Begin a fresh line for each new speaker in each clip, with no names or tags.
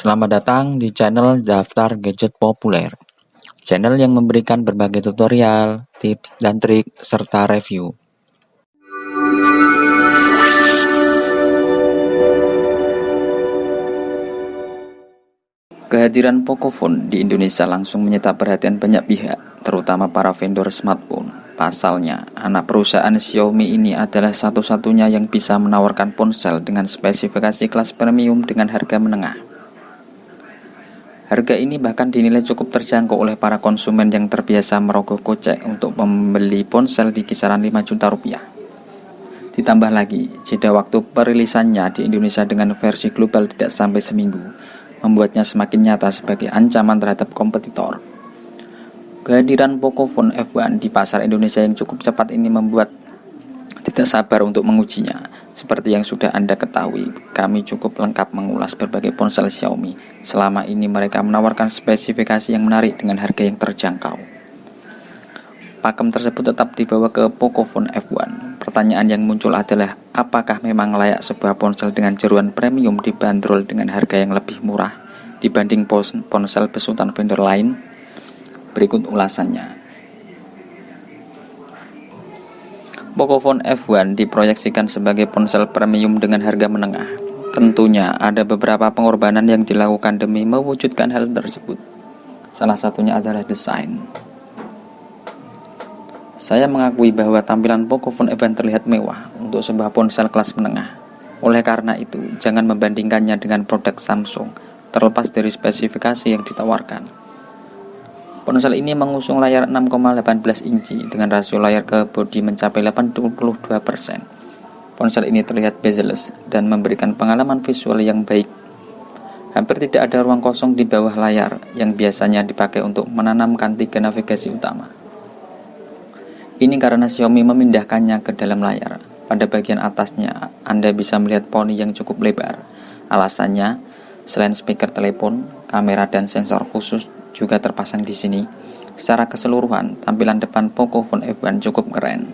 Selamat datang di channel Daftar Gadget Populer, channel yang memberikan berbagai tutorial, tips, dan trik, serta review. Kehadiran Pocophone di Indonesia langsung menyita perhatian banyak pihak, terutama para vendor smartphone. Pasalnya, anak perusahaan Xiaomi ini adalah satu-satunya yang bisa menawarkan ponsel dengan spesifikasi kelas premium dengan harga menengah. Harga ini bahkan dinilai cukup terjangkau oleh para konsumen yang terbiasa merogoh kocek untuk membeli ponsel di kisaran 5 juta rupiah. Ditambah lagi, jeda waktu perilisannya di Indonesia dengan versi global tidak sampai seminggu, membuatnya semakin nyata sebagai ancaman terhadap kompetitor. Kehadiran Pocophone F1 di pasar Indonesia yang cukup cepat ini membuat tidak sabar untuk mengujinya. Seperti yang sudah Anda ketahui, kami cukup lengkap mengulas berbagai ponsel Xiaomi. Selama ini mereka menawarkan spesifikasi yang menarik dengan harga yang terjangkau. Pakem tersebut tetap dibawa ke Pocophone F1. Pertanyaan yang muncul adalah, apakah memang layak sebuah ponsel dengan jeruan premium dibanderol dengan harga yang lebih murah dibanding ponsel besutan vendor lain? Berikut ulasannya. Pocophone F1 diproyeksikan sebagai ponsel premium dengan harga menengah. Tentunya ada beberapa pengorbanan yang dilakukan demi mewujudkan hal tersebut. Salah satunya adalah desain. Saya mengakui bahwa tampilan Pocophone F1 terlihat mewah untuk sebuah ponsel kelas menengah. Oleh karena itu, jangan membandingkannya dengan produk Samsung, terlepas dari spesifikasi yang ditawarkan. Ponsel ini mengusung layar 6,18 inci dengan rasio layar ke bodi mencapai 82%. Ponsel ini terlihat bezel-less dan memberikan pengalaman visual yang baik. Hampir tidak ada ruang kosong di bawah layar yang biasanya dipakai untuk menanamkan 3 navigasi utama. Ini karena Xiaomi memindahkannya ke dalam layar. Pada bagian atasnya, Anda bisa melihat poni yang cukup lebar. Alasannya, selain speaker telepon, kamera dan sensor khusus juga terpasang di sini. Secara keseluruhan, tampilan depan Pocophone F1 cukup keren.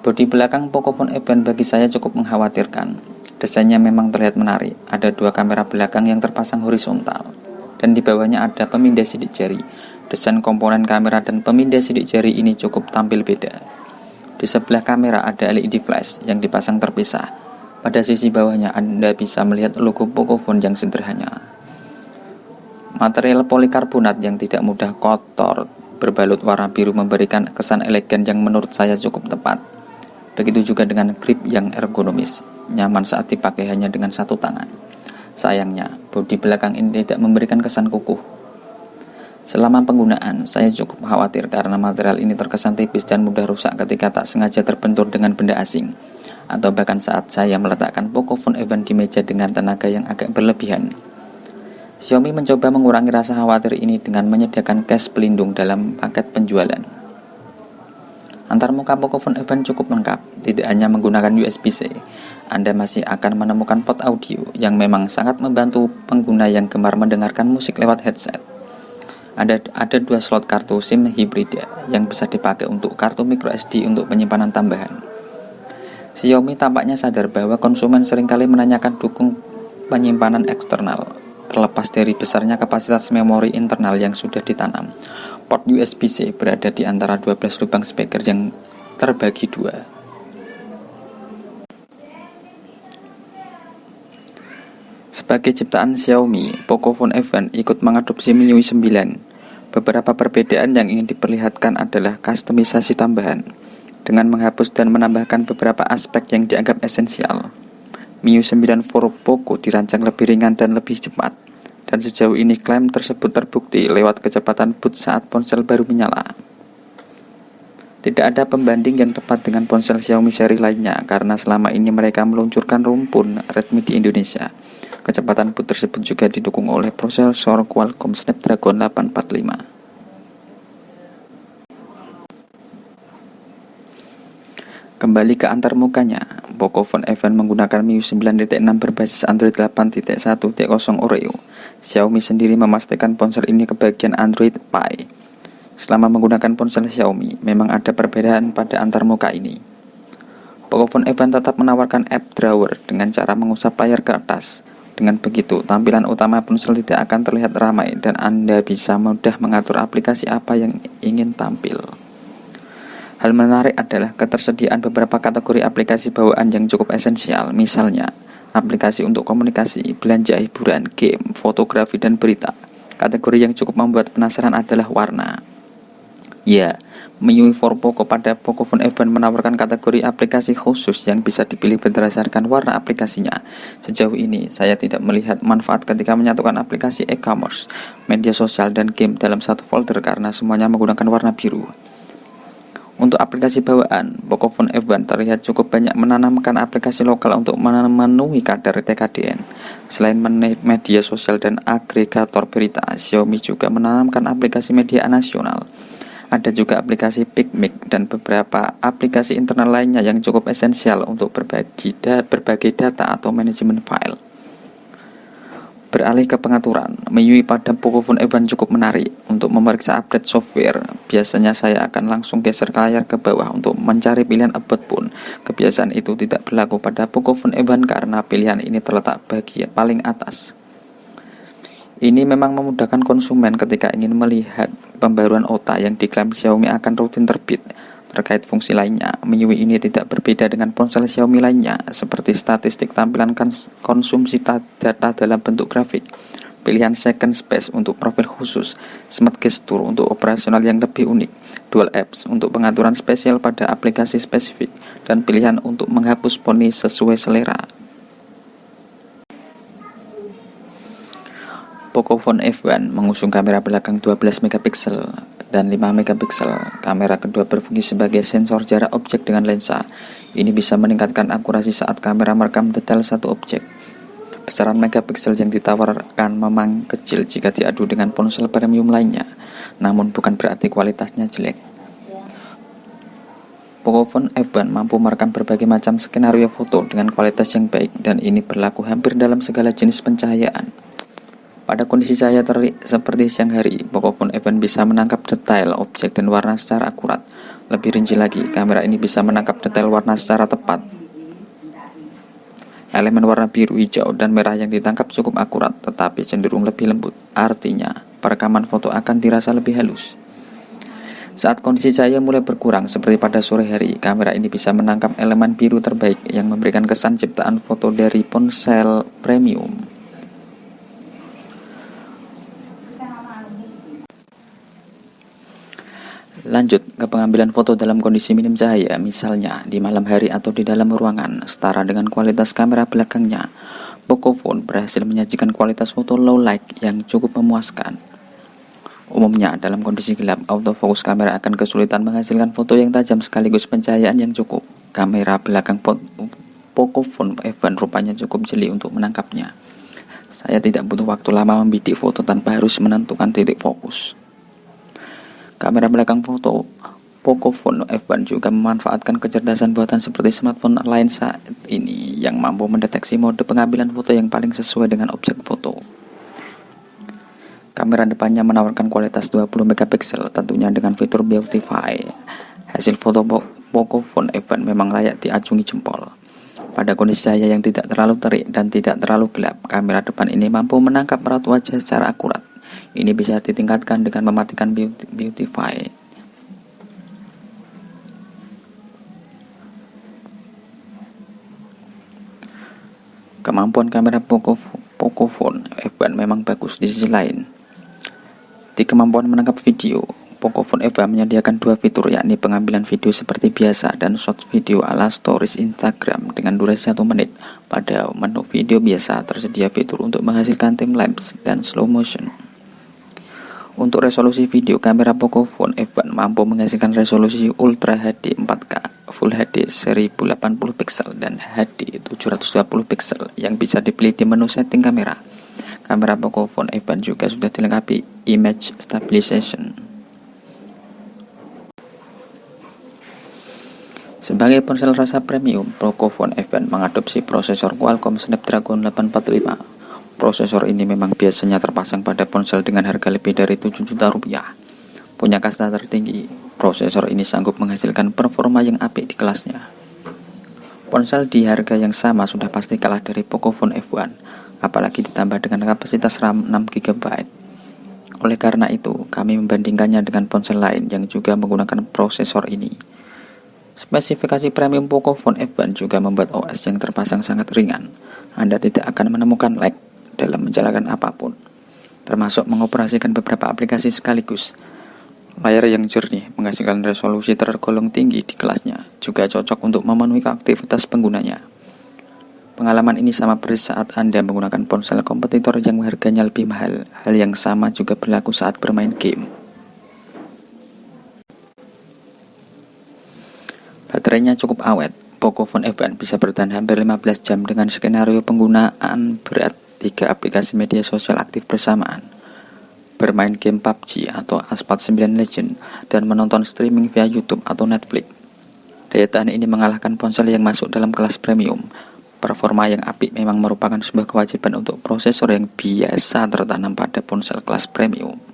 Bodi belakang Pocophone F1 bagi saya cukup mengkhawatirkan. Desainnya memang terlihat menarik. Ada 2 kamera belakang yang terpasang horizontal, dan di bawahnya ada pemindai sidik jari. Desain komponen kamera dan pemindai sidik jari ini cukup tampil beda. Di sebelah kamera ada LED flash yang dipasang terpisah. Pada sisi bawahnya Anda bisa melihat logo Pocophone yang sederhana. Material polikarbonat yang tidak mudah kotor berbalut warna biru memberikan kesan elegan yang menurut saya cukup tepat. Begitu juga dengan grip yang ergonomis, nyaman saat dipakai hanya dengan satu tangan. Sayangnya, bodi belakang ini tidak memberikan kesan kukuh. Selama penggunaan, saya cukup khawatir karena material ini terkesan tipis dan mudah rusak ketika tak sengaja terbentur dengan benda asing, atau bahkan saat saya meletakkan Pocophone F1 di meja dengan tenaga yang agak berlebihan. Xiaomi mencoba mengurangi rasa khawatir ini dengan menyediakan case pelindung dalam paket penjualan. Antarmuka Pocophone F1 cukup lengkap, tidak hanya menggunakan USB-C. Anda masih akan menemukan port audio yang memang sangat membantu pengguna yang gemar mendengarkan musik lewat headset. Ada 2 slot kartu SIM hibrida yang bisa dipakai untuk kartu microSD untuk penyimpanan tambahan. Xiaomi tampaknya sadar bahwa konsumen seringkali menanyakan dukung penyimpanan eksternal. Terlepas dari besarnya kapasitas memori internal yang sudah ditanam, port USB-C berada di antara 12 lubang speaker yang terbagi 2. Sebagai ciptaan Xiaomi, Pocophone F1 ikut mengadopsi MIUI 9. Beberapa perbedaan yang ingin diperlihatkan adalah kustomisasi tambahan, dengan menghapus dan menambahkan beberapa aspek yang dianggap esensial. MIUI 9 for Poco dirancang lebih ringan dan lebih cepat, dan sejauh ini klaim tersebut terbukti lewat kecepatan boot saat ponsel baru menyala. Tidak ada pembanding yang tepat dengan ponsel Xiaomi seri lainnya karena selama ini mereka meluncurkan rumpun Redmi di Indonesia. Kecepatan boot tersebut juga didukung oleh prosesor Qualcomm Snapdragon 845. Kembali ke antarmukanya, Pocophone F1 menggunakan MIUI 9.6 berbasis Android 8.1.0 Oreo. Xiaomi sendiri memastikan ponsel ini kebagian Android Pie. Selama menggunakan ponsel Xiaomi, memang ada perbedaan pada antarmuka ini. Pocophone F1 tetap menawarkan app drawer dengan cara mengusap layar ke atas. Dengan begitu, tampilan utama ponsel tidak akan terlihat ramai dan Anda bisa mudah mengatur aplikasi apa yang ingin tampil. Hal menarik adalah ketersediaan beberapa kategori aplikasi bawaan yang cukup esensial, misalnya aplikasi untuk komunikasi, belanja hiburan, game, fotografi, dan berita. Kategori yang cukup membuat penasaran adalah warna. Ya, MIUI for Poco pada Pocophone F1 menawarkan kategori aplikasi khusus yang bisa dipilih berdasarkan warna aplikasinya. Sejauh ini, saya tidak melihat manfaat ketika menyatukan aplikasi e-commerce, media sosial, dan game dalam satu folder karena semuanya menggunakan warna biru. Untuk aplikasi bawaan, Pocophone F1 terlihat cukup banyak menanamkan aplikasi lokal untuk memenuhi kadar TKDN. Selain media sosial dan agregator berita, Xiaomi juga menanamkan aplikasi media nasional. Ada juga aplikasi PicMic dan beberapa aplikasi internal lainnya yang cukup esensial untuk berbagai data atau manajemen file. Beralih ke pengaturan, MIUI pada Pocophone F1 cukup menarik. Untuk memeriksa update software, biasanya saya akan langsung geser ke layar ke bawah untuk mencari pilihan About Phone. Kebiasaan itu tidak berlaku pada Pocophone F1 karena pilihan ini terletak bagian paling atas. Ini memang memudahkan konsumen ketika ingin melihat pembaruan OTA yang diklaim Xiaomi akan rutin terbit. Terkait fungsi lainnya, MIUI ini tidak berbeda dengan ponsel Xiaomi lainnya, seperti statistik tampilan konsumsi data dalam bentuk grafik, pilihan second space untuk profil khusus, smart gesture untuk operasional yang lebih unik, dual apps untuk pengaturan spesial pada aplikasi spesifik, dan pilihan untuk menghapus poni sesuai selera. Pocophone F1 mengusung kamera belakang 12 megapiksel dan 5 megapiksel. Kamera kedua berfungsi sebagai sensor jarak objek dengan lensa. Ini bisa meningkatkan akurasi saat kamera merekam detail satu objek. Besaran megapiksel yang ditawarkan memang kecil jika diadu dengan ponsel premium lainnya, namun bukan berarti kualitasnya jelek. Pocophone F1 mampu merekam berbagai macam skenario foto dengan kualitas yang baik, dan ini berlaku hampir dalam segala jenis pencahayaan. Pada kondisi cahaya terik seperti siang hari, Pocophone F1 bisa menangkap detail objek dan warna secara akurat. Lebih rinci lagi, kamera ini bisa menangkap detail warna secara tepat. Elemen warna biru, hijau, dan merah yang ditangkap cukup akurat, tetapi cenderung lebih lembut. Artinya, perekaman foto akan dirasa lebih halus. Saat kondisi cahaya mulai berkurang, seperti pada sore hari, kamera ini bisa menangkap elemen biru terbaik yang memberikan kesan ciptaan foto dari ponsel premium. Lanjut ke pengambilan foto dalam kondisi minim cahaya, misalnya di malam hari atau di dalam ruangan. Setara dengan kualitas kamera belakangnya, Pocophone berhasil menyajikan kualitas foto low light yang cukup memuaskan. Umumnya dalam kondisi gelap, autofocus kamera akan kesulitan menghasilkan foto yang tajam sekaligus pencahayaan yang cukup. Kamera belakang Pocophone F1 rupanya cukup jeli untuk menangkapnya. Saya tidak butuh waktu lama membidik foto tanpa harus menentukan titik fokus. Kamera belakang foto Pocophone F1 juga memanfaatkan kecerdasan buatan seperti smartphone lain saat ini yang mampu mendeteksi mode pengambilan foto yang paling sesuai dengan objek foto. Kamera depannya menawarkan kualitas 20 megapiksel, tentunya dengan fitur Beautify. Hasil foto Pocophone F1 memang layak diacungi jempol. Pada kondisi cahaya yang tidak terlalu terik dan tidak terlalu gelap, kamera depan ini mampu menangkap raut wajah secara akurat. Ini bisa ditingkatkan dengan mematikan Beautify. Kemampuan kamera Pocophone F1 memang bagus di sisi lain. Di kemampuan menangkap video, Pocophone F1 menyediakan dua fitur, yakni pengambilan video seperti biasa dan short video ala stories Instagram dengan durasi 1 menit. Pada menu video biasa tersedia fitur untuk menghasilkan timelapse dan slow motion. Untuk resolusi video, kamera Pocophone F1 mampu menghasilkan resolusi Ultra HD 4K, Full HD 1080 pixel, dan HD 720 pixel yang bisa dipilih di menu setting kamera. Kamera Pocophone F1 juga sudah dilengkapi Image Stabilization. Sebagai ponsel rasa premium, Pocophone F1 mengadopsi prosesor Qualcomm Snapdragon 845. Prosesor ini memang biasanya terpasang pada ponsel dengan harga lebih dari 7 juta rupiah. Punya kasta tertinggi, prosesor ini sanggup menghasilkan performa yang apik di kelasnya. Ponsel di harga yang sama sudah pasti kalah dari Pocophone F1. apalagi ditambah dengan kapasitas RAM 6 GB. Oleh karena itu, kami membandingkannya dengan ponsel lain yang juga menggunakan prosesor ini. Spesifikasi premium Pocophone F1 juga membuat OS yang terpasang sangat ringan. Anda tidak akan menemukan lag dalam menjalankan apapun, termasuk mengoperasikan beberapa aplikasi sekaligus. Layar yang jernih menghasilkan resolusi tergolong tinggi di kelasnya, juga cocok untuk memenuhi aktivitas penggunanya. Pengalaman ini sama persis saat Anda menggunakan ponsel kompetitor yang harganya lebih mahal. Hal yang sama juga berlaku saat bermain game. Baterainya cukup awet. Pocophone F1 bisa bertahan hampir 15 jam dengan skenario penggunaan berat 3 aplikasi media sosial aktif bersamaan, bermain game PUBG atau Asphalt 9 Legend, dan menonton streaming via YouTube atau Netflix. Daya tahan ini mengalahkan ponsel yang masuk dalam kelas premium. Performa yang apik memang merupakan sebuah kewajiban untuk prosesor yang biasa tertanam pada ponsel kelas premium.